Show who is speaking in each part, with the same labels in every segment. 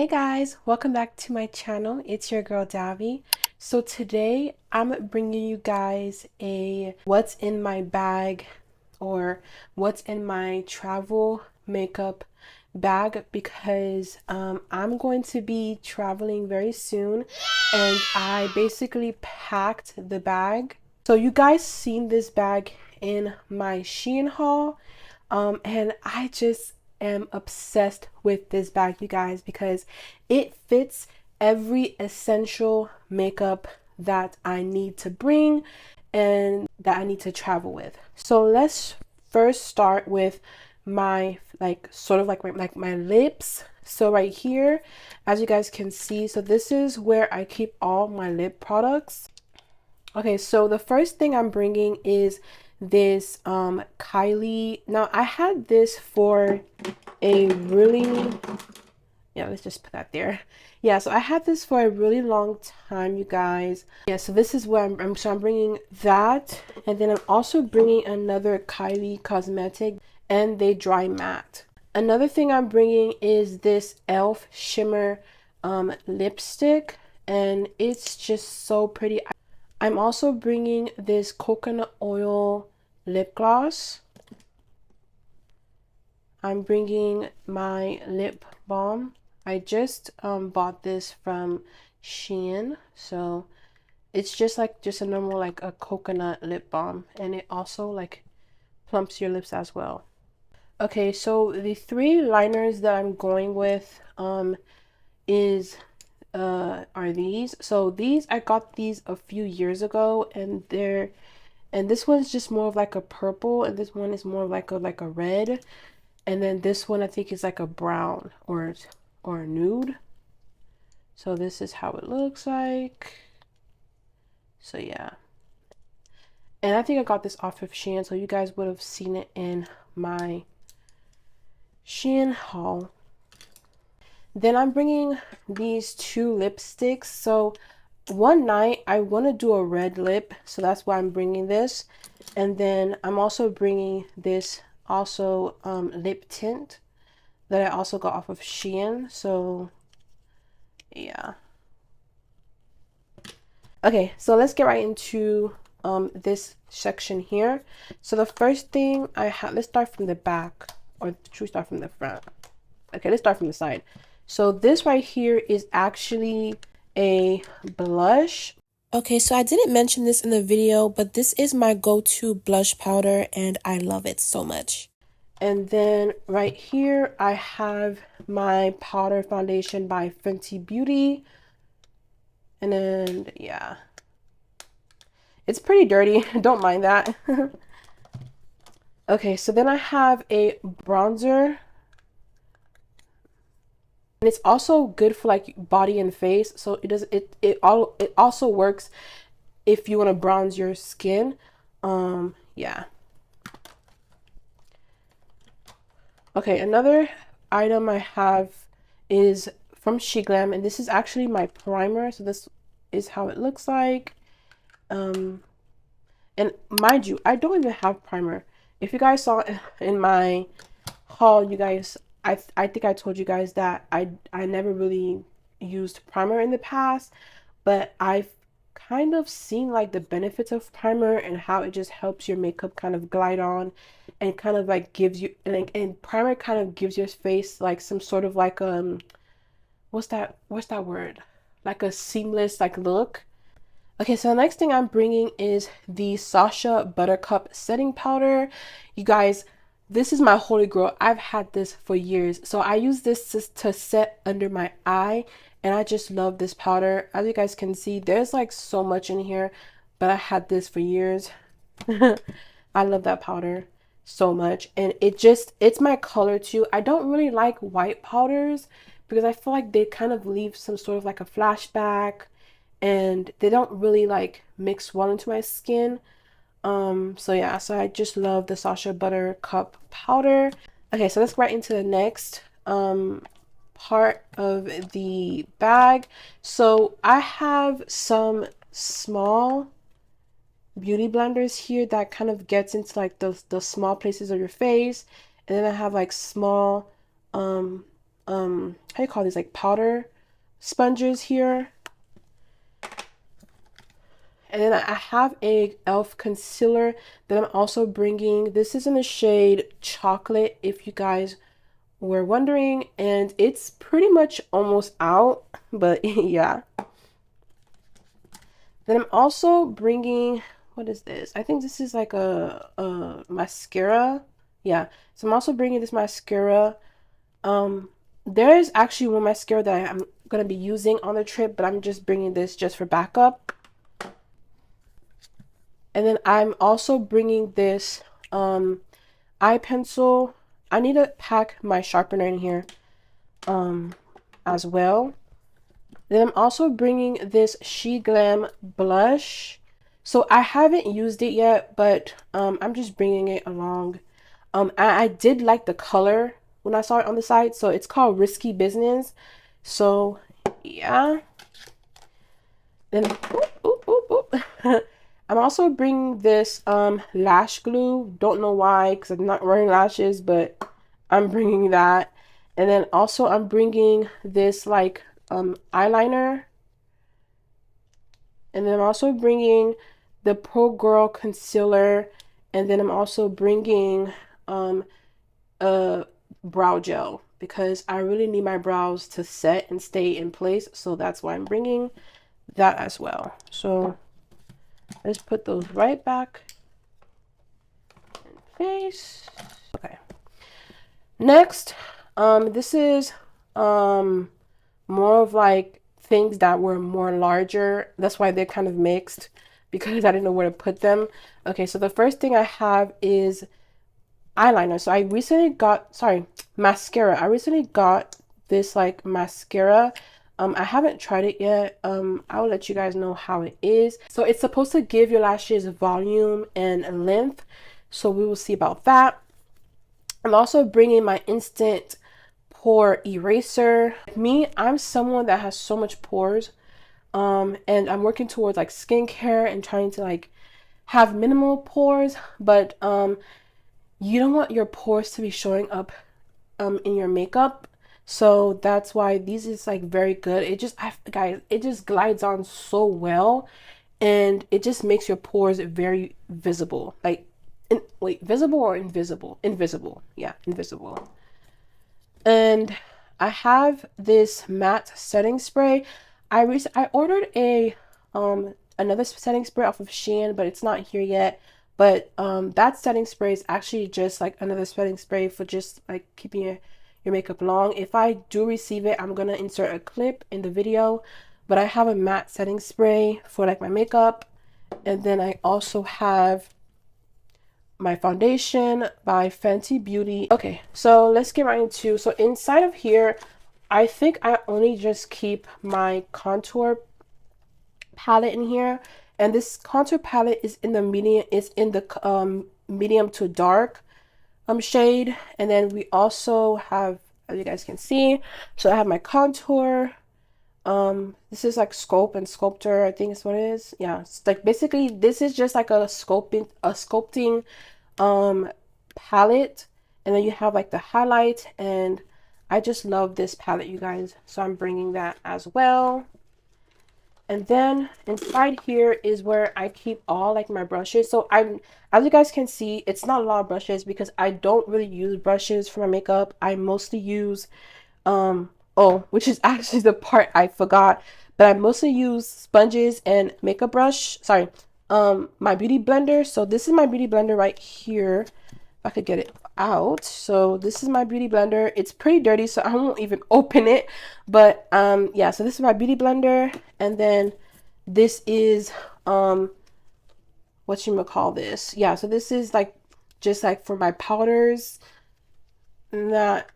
Speaker 1: Hey guys, welcome back to my channel. It's your girl Davi. So today I'm bringing you guys a what's in my bag or what's in my travel makeup bag because I'm going to be traveling very soon and I basically packed the bag. So you guys seen this bag in my Shein haul and I just am obsessed with this bag, you guys, because it fits every essential makeup that I need to bring and that I need to travel with. So let's first start with my my lips. So right here, as you guys can see, so this is where I keep all my lip products. Okay, so the first thing I'm bringing is this Kylie. Now I had this for a really, yeah, let's just put that there. Yeah, so I had this for a really long time, you guys. Yeah, so this is what I'm bringing that, and then I'm also bringing another Kylie cosmetic, and they dry matte. Another thing I'm bringing is this e.l.f. shimmer lipstick, and it's just so pretty. I'm also bringing this coconut oil lip gloss. I'm bringing my lip balm. I just bought this from Shein, so it's just a normal like a coconut lip balm, and it also like plumps your lips as well. Okay, so the three liners that I'm going with is are these. So these, I got these a few years ago, and this one's just more of like a purple, and this one is more of like a red, and then this one I think is like a brown or a nude. So this is how it looks like. So yeah, and I think I got this off of Shein, so you guys would have seen it in my Shein haul. Then I'm bringing these two lipsticks. So one night I want to do a red lip, so that's why I'm bringing this. And then I'm also bringing this also lip tint that I also got off of Shein. So yeah. Okay, so let's get right into this section here. So the first thing I have, let's start from the back, or should we start from the front? Okay, let's start from the side. So this right here is actually a blush. Okay, so I didn't mention this in the video, but this is my go-to blush powder and I love it so much. And then right here, I have my powder foundation by Fenty Beauty. And then, yeah, it's pretty dirty. Don't mind that. Okay, so then I have a bronzer. And it's also good for like body and face. So it also works if you want to bronze your skin. Yeah. Okay, another item I have is from SheGlam, and this is actually my primer. So this is how it looks like. And mind you, I don't even have primer. If you guys saw in my haul, you guys, I think I told you guys that I never really used primer in the past, but I've kind of seen like the benefits of primer and how it just helps your makeup kind of glide on and kind of like gives you and primer kind of gives your face like some sort of like what's that word, like a seamless like look. Okay, so the next thing I'm bringing is the Sasha Buttercup setting powder. You guys, this is my holy grail. I've had this for years. So I use this to set under my eye, and I just love this powder. As you guys can see, there's like so much in here, but I had this for years. I love that powder so much, and it's my color too. I don't really like white powders because I feel like they kind of leave some sort of like a flashback, and they don't really like mix well into my skin. So yeah, so I just love the Sasha Buttercup powder. Okay, so let's get right into the next part of the bag. So I have some small beauty blenders here that kind of gets into like the small places of your face, and then I have like small how you call these, like powder sponges here. And then I have a e.l.f. concealer that I'm also bringing. This is in the shade Chocolate, if you guys were wondering, and it's pretty much almost out, but yeah. Then I'm also bringing, what is this? I think this is like a mascara. Yeah, so I'm also bringing this mascara. There is actually one mascara that I'm gonna be using on the trip, but I'm just bringing this just for backup. And then I'm also bringing this eye pencil. I need to pack my sharpener in here as well. Then I'm also bringing this SheGlam blush. So I haven't used it yet, but I'm just bringing it along. I did like the color when I saw it on the site. So it's called Risky Business. So yeah. Then I'm also bringing this lash glue. Don't know why, because I'm not wearing lashes, but I'm bringing that. And then also I'm bringing this like eyeliner. And then I'm also bringing the Pro Girl concealer. And then I'm also bringing a brow gel because I really need my brows to set and stay in place. So that's why I'm bringing that as well. So let's put those right back in place. Okay. Next, this is more of like things that were more larger. That's why they're kind of mixed because I didn't know where to put them. Okay, so the first thing I have is eyeliner. So I recently got, mascara. I recently got this like mascara. I haven't tried it yet. I will let you guys know how it is. So it's supposed to give your lashes volume and length. So we will see about that. I'm also bringing my instant pore eraser. I'm someone that has so much pores. And I'm working towards like skincare and trying to like have minimal pores, but you don't want your pores to be showing up in your makeup. So that's why these is like very good. It just, guys, it just glides on so well, and it just makes your pores very visible. Like, wait, visible or invisible? Invisible. Yeah, invisible. And I have this matte setting spray. I ordered a another setting spray off of Shein, but it's not here yet. But that setting spray is actually just like another setting spray for just like keeping your makeup long. If I do receive it, I'm gonna insert a clip in the video. But I have a matte setting spray for like my makeup. And then I also have my foundation by Fenty Beauty. Okay, so let's get right into, so inside of here, I think I only just keep my contour palette in here. And this contour palette is in the medium, medium to dark shade. And then we also have, as you guys can see, so I have my contour. This is like Scope and Sculptor, I think is what it is. Yeah, it's like basically this is just like a sculpting palette. And then you have like the highlight, and I just love this palette, you guys, so I'm bringing that as well. And then inside here is where I keep all like my brushes. So as you guys can see, it's not a lot of brushes because I don't really use brushes for my makeup. I mostly use which is actually the part I forgot, but I mostly use sponges and makeup brush. Sorry, my beauty blender. So this is my beauty blender right here. If I could get it out. So this is my beauty blender. It's pretty dirty, so I won't even open it. But yeah, so this is my beauty blender, and then this is what you call this? Yeah, so this is like just like for my powders, not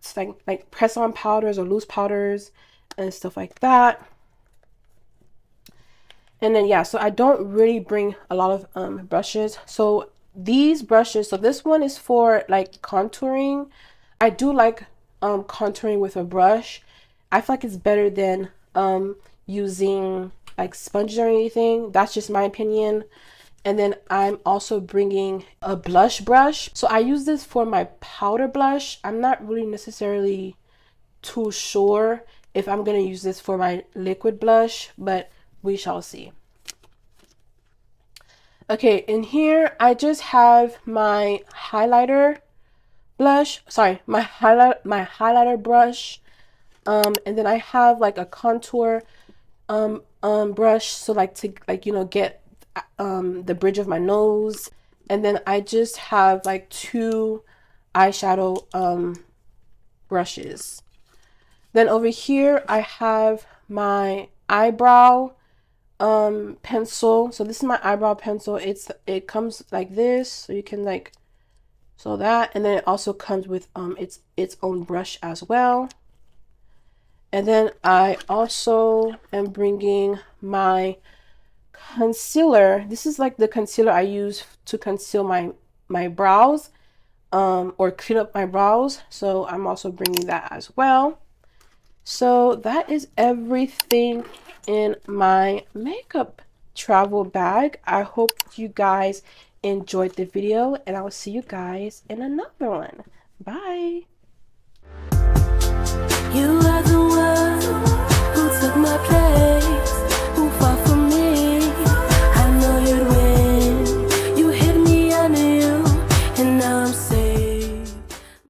Speaker 1: like press on powders or loose powders and stuff like that. And then yeah, so I don't really bring a lot of brushes. So these brushes, so this one is for like contouring. I do like contouring with a brush. I feel like it's better than using like sponges or anything. That's just my opinion. And then I'm also bringing a blush brush. So I use this for my powder blush. I'm not really necessarily too sure if I'm gonna use this for my liquid blush, but we shall see. Okay, in here I just have my highlighter blush, sorry, my highlighter brush, and then I have like a contour brush, so like to like, you know, get the bridge of my nose, and then I just have like two eyeshadow brushes. Then over here I have my eyebrow pencil. So this is my eyebrow pencil. It comes like this, so you can like, so that, and then it also comes with its own brush as well. And then I also am bringing my concealer. This is like the concealer I use to conceal my brows or clean up my brows, so I'm also bringing that as well. So that is everything in my makeup travel bag. I hope you guys enjoyed the video, and I will see you guys in another one. Bye.